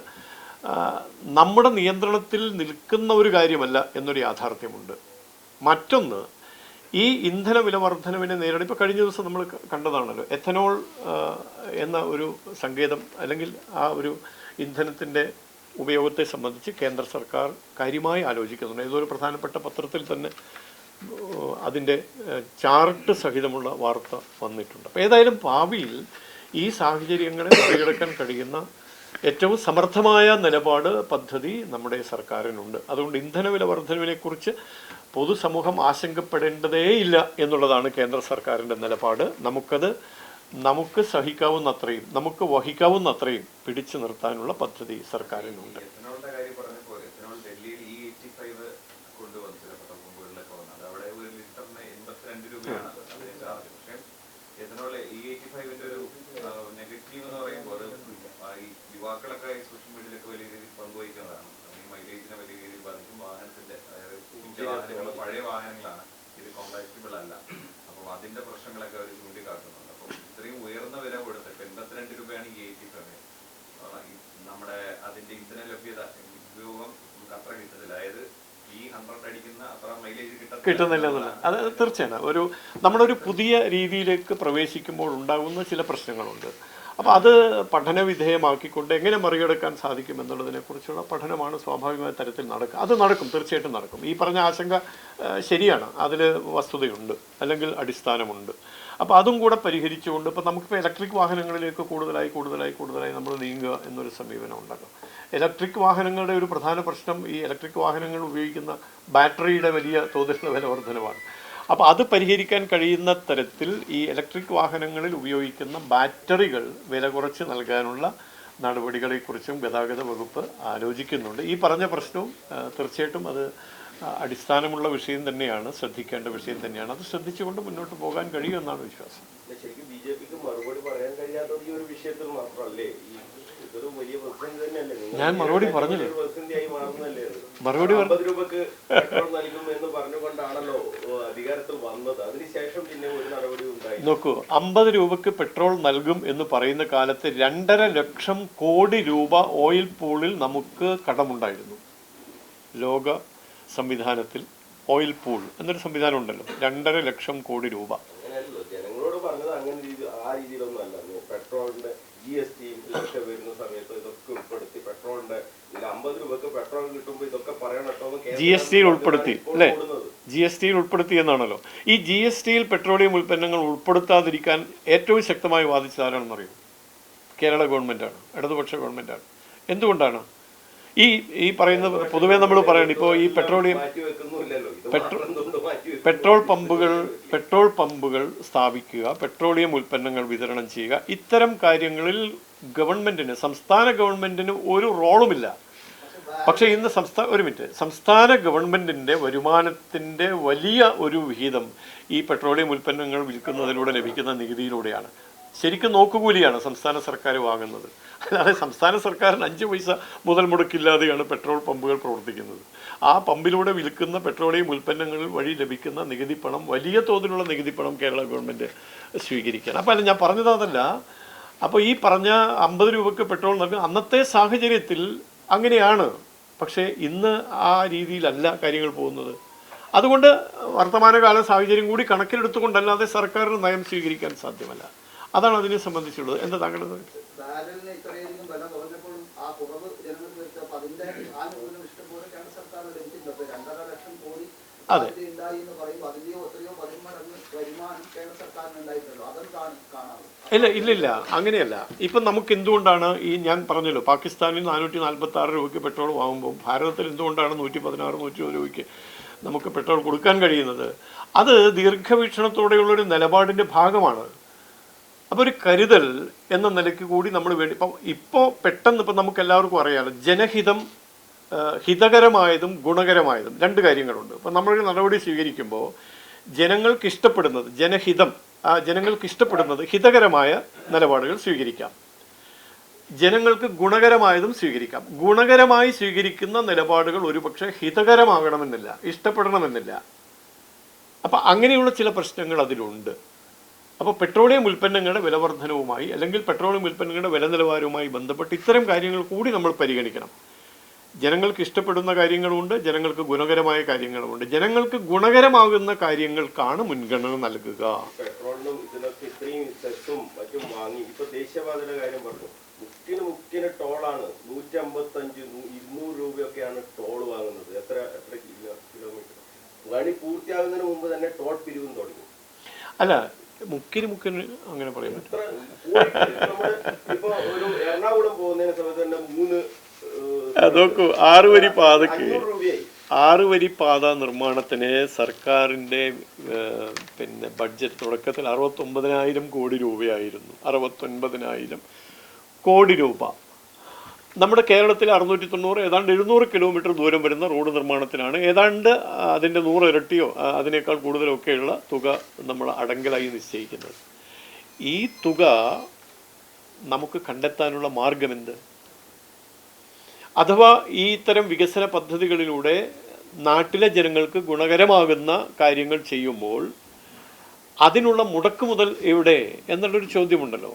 നമ്മുടെ നിയന്ത്രണത്തിൽ നിൽക്കുന്ന ഒരു കാര്യമല്ല എന്നൊരു യാഥാർത്ഥ്യമുണ്ട്. മറ്റൊന്ന്, ഈ ഇന്ധന വില വർധനവിനെ നേരിടാൻ ഇപ്പോൾ കഴിഞ്ഞ ദിവസം നമ്മൾ കണ്ടതാണല്ലോ, എഥനോൾ എന്ന ഒരു സങ്കേതം അല്ലെങ്കിൽ ആ ഒരു ഇന്ധനത്തിൻ്റെ ഉപയോഗത്തെ സംബന്ധിച്ച് കേന്ദ്ര സർക്കാർ കാര്യമായി ആലോചിക്കുന്നുണ്ട്. ഏതൊരു പ്രധാനപ്പെട്ട പത്രത്തിൽ തന്നെ അതിൻ്റെ ചാർട്ട് സഹിതമുള്ള വാർത്ത വന്നിട്ടുണ്ട്. അപ്പോൾ ഏതായാലും ഭാവിയിൽ ഈ സാഹചര്യങ്ങളെ മറികടക്കാൻ കഴിയുന്ന ഏറ്റവും സമർത്ഥമായ നിലപാട് പദ്ധതി നമ്മുടെ സർക്കാരിനുണ്ട്. അതുകൊണ്ട് ഇന്ധനവില വർധനവിനെക്കുറിച്ച് പൊതുസമൂഹം ആശങ്കപ്പെടേണ്ടതേയില്ല എന്നുള്ളതാണ് കേന്ദ്ര സർക്കാരിൻ്റെ നിലപാട്. നമുക്ക് സഹിക്കാവുന്ന അത്രയും നമുക്ക് വഹിക്കാവുന്ന അത്രയും പിടിച്ചു നിർത്താനുള്ള പദ്ധതി സർക്കാരിനുണ്ട്. യുവാക്കളൊക്കെ സോഷ്യൽ മീഡിയയിലൊക്കെ വലിയ രീതിയിൽ പങ്കുവയ്ക്കുന്നതാണ്. ഈ മൈലേജിനെ വലിയ രീതിയിൽ ബാധിക്കും. വാഹനത്തിന്റെ വാഹനങ്ങൾ പഴയ വാഹനങ്ങളാണ്, ഇത് കോമ്പാക്റ്റബിൾ അല്ല. അപ്പം അതിന്റെ പ്രശ്നങ്ങളൊക്കെ അവർ ചൂണ്ടിക്കാട്ടുന്നുണ്ട്. അപ്പം ഇത്രയും ഉയർന്ന വില കൊടുത്ത് ഇപ്പൊ 82 രൂപയാണ് ഈ 85. നമ്മുടെ അതിന്റെ ഇന്ധന ലഭ്യത ഉപയോഗം നമുക്ക് അത്ര കിട്ടുന്നില്ല. അതായത് ഈ 100 അടിക്കുന്ന അത്ര മൈലേജ് കിട്ടുന്നില്ല എന്നുള്ളത് അത് തീർച്ചയാണ്. നമ്മളൊരു പുതിയ രീതിയിലേക്ക് പ്രവേശിക്കുമ്പോൾ ഉണ്ടാകുന്ന ചില പ്രശ്നങ്ങളുണ്ട്. അപ്പോൾ അത് പഠനവിധേയമാക്കിക്കൊണ്ട് എങ്ങനെ മറികടക്കാൻ സാധിക്കും എന്നുള്ളതിനെക്കുറിച്ചുള്ള പഠനമാണ് സ്വാഭാവികമായ തരത്തിൽ നടക്കുക. അത് നടക്കും, തീർച്ചയായിട്ടും നടക്കും. ഈ പറഞ്ഞ ആശങ്ക ശരിയാണ്, അതിൽ വസ്തുതയുണ്ട് അല്ലെങ്കിൽ അടിസ്ഥാനമുണ്ട്. അപ്പോൾ അതും കൂടെ പരിഹരിച്ചുകൊണ്ട് ഇപ്പോൾ നമുക്കിപ്പോൾ ഇലക്ട്രിക് വാഹനങ്ങളിലേക്ക് കൂടുതലായി നമ്മൾ നീങ്ങുക എന്നൊരു സമീപനം ഉണ്ടാകും. ഇലക്ട്രിക് വാഹനങ്ങളുടെ ഒരു പ്രധാന പ്രശ്നം ഈ ഇലക്ട്രിക് വാഹനങ്ങൾ ഉപയോഗിക്കുന്ന ബാറ്ററിയുടെ വലിയ തോതിലുള്ള വില വർധനവാണ്. അപ്പോൾ അത് പരിഹരിക്കാൻ കഴിയുന്ന തരത്തിൽ ഈ ഇലക്ട്രിക് വാഹനങ്ങളിൽ ഉപയോഗിക്കുന്ന ബാറ്ററികൾ വില കുറച്ച് നൽകാനുള്ള നടപടികളെക്കുറിച്ചും ഗതാഗത വകുപ്പ് ആലോചിക്കുന്നുണ്ട്. ഈ പറഞ്ഞ പ്രശ്നവും തീർച്ചയായിട്ടും അത് അടിസ്ഥാനമുള്ള വിഷയം തന്നെയാണ്, ശ്രദ്ധിക്കേണ്ട വിഷയം തന്നെയാണ്. അത് ശ്രദ്ധിച്ചുകൊണ്ട് മുന്നോട്ട് പോകാൻ കഴിയുമെന്നാണ് വിശ്വാസം. ശരിക്കും ബിജെപിക്ക് മറുപടി പറയാൻ കഴിയാത്തത് ഈ ഒരു വിഷയത്തിൽ മാത്രമല്ലേ? ഇതൊരു വലിയ പ്രതിസന്ധി തന്നെയല്ലേ? ഞാൻ മറുപടി പറഞ്ഞില്ലേ, പ്രതിസന്ധിയായി മാറുന്നല്ലേ? മറുപടി 50 രൂപക്ക് പെട്രോൾ നൽകും എന്ന് പറഞ്ഞുകൊണ്ടാണല്ലോ അധികാരത്തിൽ വന്നത്. അതിനുശേഷം പിന്നെ ഒരു നടപടി ഉണ്ടായി. നോക്കൂ, 50 രൂപക്ക് പെട്രോൾ നൽകും എന്ന് പറയുന്ന കാലത്ത് 2.5 ലക്ഷം കോടി രൂപ ഓയിൽ പൂളിൽ നമുക്ക് കടമുണ്ടായിരുന്നു. ലോക സംവിധാനത്തിൽ ഓയിൽ പൂൾ എന്നൊരു സംവിധാനം ഉണ്ടല്ലോ, 2.5 ലക്ഷം കോടി രൂപ. അങ്ങനെയല്ലോ ജനങ്ങളോട് പറഞ്ഞത്, അങ്ങനെ ആ രീതിയിലൊന്നും അല്ല. പെട്രോളിന്റെ GST ഇതൊക്കെ വരുന്ന സമയത്ത് ഇതൊക്കെ ഉൾപ്പെടുത്തി പെട്രോളിന്റെ 50 രൂപക്ക് പെട്രോൾ കിട്ടുമ്പോൾ ഇതൊക്കെ പറയണട്ടോ. GST ഉൾപ്പെടുത്തി അല്ലേ? GST ഉൾപ്പെടുത്തി എന്നാണല്ലോ. ഈ GST പെട്രോളിയം ഉൽപ്പന്നങ്ങൾ ഉൾപ്പെടുത്താതിരിക്കാൻ ഏറ്റവും ശക്തമായി വാദിച്ചത് ആരാണെന്ന് അറിയും? കേരള ഗവൺമെൻറ്റാണ്, ഇടതുപക്ഷ ഗവൺമെൻറ്റാണ്. എന്തുകൊണ്ടാണ്? ഈ പറയുന്നത് പൊതുവേ നമ്മൾ പറയണം, ഇപ്പോൾ ഈ പെട്രോൾ പമ്പുകൾ സ്ഥാപിക്കുക, പെട്രോളിയം ഉൽപ്പന്നങ്ങൾ വിതരണം ചെയ്യുക, ഇത്തരം കാര്യങ്ങളിൽ സംസ്ഥാന ഗവൺമെന്റിന് ഒരു റോളുമില്ല. പക്ഷേ ഇന്ന് സംസ്ഥാന ഗവൺമെന്റിന്റെ വരുമാനത്തിന്റെ വലിയ ഒരു വിഹിതം ഈ പെട്രോളിയം ഉൽപ്പന്നങ്ങൾ വിൽക്കുന്നതിലൂടെ ലഭിക്കുന്ന നികുതിയിലൂടെയാണ്. ശരിക്കും നോക്കുകൂലിയാണ് സംസ്ഥാന സർക്കാർ വാങ്ങുന്നത്. അല്ലാതെ സംസ്ഥാന സർക്കാരിന് 5 പൈസ മുതൽ മുടക്കില്ലാതെയാണ് പെട്രോൾ പമ്പുകൾ പ്രവർത്തിക്കുന്നത്. ആ പമ്പിലൂടെ വിൽക്കുന്ന പെട്രോളിയം ഉൽപ്പന്നങ്ങൾ വഴി ലഭിക്കുന്ന നികുതി പണം, വലിയ തോതിലുള്ള നികുതി പണം കേരള ഗവൺമെൻറ് സ്വീകരിക്കുകയാണ്. അപ്പോൾ ഞാൻ പറഞ്ഞത് അതല്ല. അപ്പോൾ ഈ പറഞ്ഞ 50 രൂപയ്ക്ക് പെട്രോൾ നൽകുന്ന അന്നത്തെ സാഹചര്യത്തിൽ അങ്ങനെയാണ്. പക്ഷേ ഇന്ന് ആ രീതിയിലല്ല കാര്യങ്ങൾ പോകുന്നത്. അതുകൊണ്ട് വർത്തമാനകാല സാഹചര്യം കൂടി കണക്കിലെടുത്തുകൊണ്ടല്ലാതെ സർക്കാരിന് നയം സ്വീകരിക്കാൻ സാധ്യമല്ല. അതാണ് അതിനെ സംബന്ധിച്ചുള്ളത്. എന്താ താങ്കളുടെ ബാരലിന് ഇത്രയധികം വില കുറഞ്ഞപ്പോഴും ആ കുറവ് ജനങ്ങൾക്ക് വെച്ചപ്പോൾ അതിന്റെ ആനുകൂല്യം ഇഷ്ടംപോലെ കേന്ദ്ര സർക്കാർ ലഭിച്ചിട്ടുണ്ട്. 2.5 ലക്ഷം കോടി ഉണ്ടായി എന്ന് പറയുമ്പോൾ അതിന്റെയോ എത്രയോ 10 മടങ്ങ് വരുമാനം കേന്ദ്ര സർക്കാരിന് ഉണ്ടായിട്ടുള്ളൂ. അതും കാണാറുണ്ട്. ഇല്ല അങ്ങനെയല്ല. ഇപ്പം നമുക്ക് എന്തുകൊണ്ടാണ് ഞാൻ പറഞ്ഞല്ലോ, പാകിസ്ഥാനിൽ 446 രൂപയ്ക്ക് പെട്രോൾ വാങ്ങുമ്പോൾ ഭാരതത്തിൽ എന്തുകൊണ്ടാണ് 116, 120 രൂപയ്ക്ക് നമുക്ക് പെട്രോൾ കൊടുക്കാൻ കഴിയുന്നത്? അത് ദീർഘവീക്ഷണത്തോടെയുള്ളൊരു നിലപാടിൻ്റെ ഭാഗമാണ്. അപ്പോൾ ഒരു കരുതൽ എന്ന നിലയ്ക്ക് കൂടി നമ്മൾ വേണ്ടി ഇപ്പോൾ പെട്ടെന്ന് ഇപ്പം നമുക്ക് എല്ലാവർക്കും അറിയാമല്ലോ, ജനഹിതം ഹിതകരമായതും ഗുണകരമായതും രണ്ട് കാര്യങ്ങളുണ്ട്. അപ്പം നമ്മളൊരു നടപടി സ്വീകരിക്കുമ്പോൾ ജനങ്ങൾക്ക് ഇഷ്ടപ്പെടുന്നത് ജനഹിതം, ജനങ്ങൾക്ക് ഇഷ്ടപ്പെടുന്നത് ഹിതകരമായ നിലപാടുകൾ സ്വീകരിക്കാം, ജനങ്ങൾക്ക് ഗുണകരമായതും സ്വീകരിക്കാം. ഗുണകരമായി സ്വീകരിക്കുന്ന നിലപാടുകൾ ഒരുപക്ഷെ ഹിതകരമാകണമെന്നില്ല, ഇഷ്ടപ്പെടണമെന്നില്ല. അപ്പം അങ്ങനെയുള്ള ചില പ്രശ്നങ്ങൾ അതിലുണ്ട്. അപ്പോൾ പെട്രോളിയം ഉൽപ്പന്നങ്ങളുടെ വിലവർദ്ധനവുമായി അല്ലെങ്കിൽ പെട്രോളിയം ഉൽപ്പന്നങ്ങളുടെ വില നിലവാരവുമായി ബന്ധപ്പെട്ട് ഇത്തരം കാര്യങ്ങൾ കൂടി നമ്മൾ പരിഗണിക്കണം. ജനങ്ങൾക്ക് ഇഷ്ടപ്പെടുന്ന കാര്യങ്ങളുമുണ്ട്, ജനങ്ങൾക്ക് ഗുണകരമായ കാര്യങ്ങളുമുണ്ട്. ജനങ്ങൾക്ക് ഗുണകരമാകുന്ന കാര്യങ്ങൾക്കാണ് മുൻഗണന നൽകുക. പെട്രോളിനും ഇതിനൊക്കെ ഇത്രയും സെസ്സും മറ്റും വാങ്ങി ഇപ്പൊ ദേശീയപാതയുടെ കാര്യം പറഞ്ഞു. മുക്കിന് ടോളാണ് 155, 200 രൂപയൊക്കെയാണ് ടോൾ വാങ്ങുന്നത്. എത്ര കിലോമീറ്റർ പണി പൂർത്തിയാകുന്നതിന് മുമ്പ് തന്നെ ടോൾ പിരിവും തുടങ്ങി. അല്ല, മുക്കിന് അങ്ങനെ പറയാൻ പറ്റും. ഇപ്പൊ ഒരു എറണാകുളം പോകുന്നതിന് സമയത്ത് തന്നെ 3 നോക്കൂ, 6 വരി പാതയ്ക്ക് 6 വരി പാത നിർമ്മാണത്തിന് സർക്കാരിൻ്റെ ബഡ്ജറ്റ് തുടക്കത്തിൽ 69,000 കോടി രൂപയായിരുന്നു. 69,000 കോടി രൂപ. നമ്മുടെ കേരളത്തിൽ 690, ഏതാണ്ട് 700 കിലോമീറ്റർ ദൂരം വരുന്ന റോഡ് നിർമ്മാണത്തിനാണ് ഏതാണ്ട് അതിൻ്റെ 100 ഇരട്ടിയോ അതിനേക്കാൾ കൂടുതലൊക്കെയുള്ള തുക നമ്മൾ അടങ്കലായി നിശ്ചയിക്കുന്നത്. ഈ തുക നമുക്ക് കണ്ടെത്താനുള്ള മാർഗമെന്ത്? അഥവാ ഈ ഇത്തരം വികസന പദ്ധതികളിലൂടെ നാട്ടിലെ ജനങ്ങൾക്ക് ഗുണകരമാകുന്ന കാര്യങ്ങൾ ചെയ്യുമ്പോൾ അതിനുള്ള മുടക്കുമുതൽ എവിടെ എന്നുള്ളൊരു ചോദ്യമുണ്ടല്ലോ.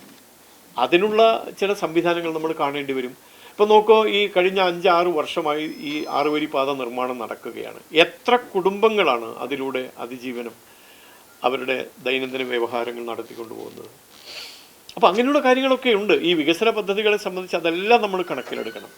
അതിനുള്ള ചില സംവിധാനങ്ങൾ നമ്മൾ കാണേണ്ടി വരും. ഇപ്പം നോക്കൂ, ഈ കഴിഞ്ഞ 5-6 വർഷമായി ഈ 6 വരി പാത നിർമ്മാണം നടക്കുകയാണ്. എത്ര കുടുംബങ്ങളാണ് അതിലൂടെ അതിജീവനം, അവരുടെ ദൈനംദിന വ്യവഹാരങ്ങൾ നടത്തിക്കൊണ്ടു പോകുന്നത്? അപ്പം അങ്ങനെയുള്ള കാര്യങ്ങളൊക്കെ ഉണ്ട്. ഈ വികസന പദ്ധതികളെ സംബന്ധിച്ച് അതെല്ലാം നമ്മൾ കണക്കിലെടുക്കണം.